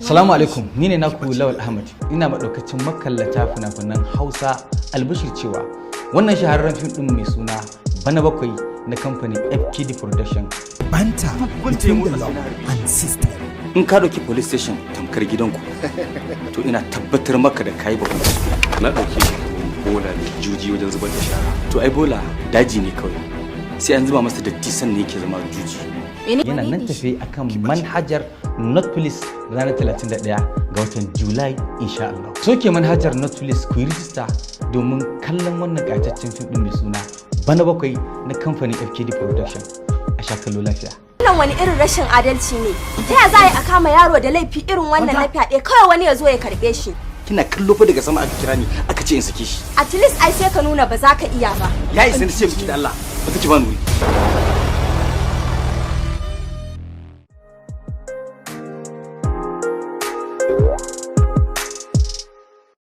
Salamu alaikum, ni ne naku Lawal Ahmad. Ina maɗaukacin makallata fina-finan Hausa albishir cewa wannan shahararren fim ɗin mai suna Bana Bakwai na kamfanin FKD Production. Banta between the law and system. In ka ɗauki police station tamkar gidanku, to ina tabbatar maka da kai ba na ɗauki bola ne juji wajen zubar da shara. To ai bola daji ne kawai. Sai an zuba masa datti sannan yake zama juji. Yana nan tafe akan manhajar Notflix ranar 31 ga watan Julai insha Allah. Soke manhajar Notflix ku yi rijista domin kallon wannan ƙayataccen fim ɗin mai suna Bana Bakwai na kamfanin FKD Production. A sha kallo lafiya. Wannan wani irin rashin adalci ne. Ta ya za a kama yaro da laifi irin wannan na fyaɗe kawai wani ya zo ya karɓe shi. Kina kallo fa daga sama aka kira ni aka ce in sake shi. At least ai sai ka nuna ba za ka iya ba. Ya isa ni ce miki da Allah, ba ta ki ba nuri.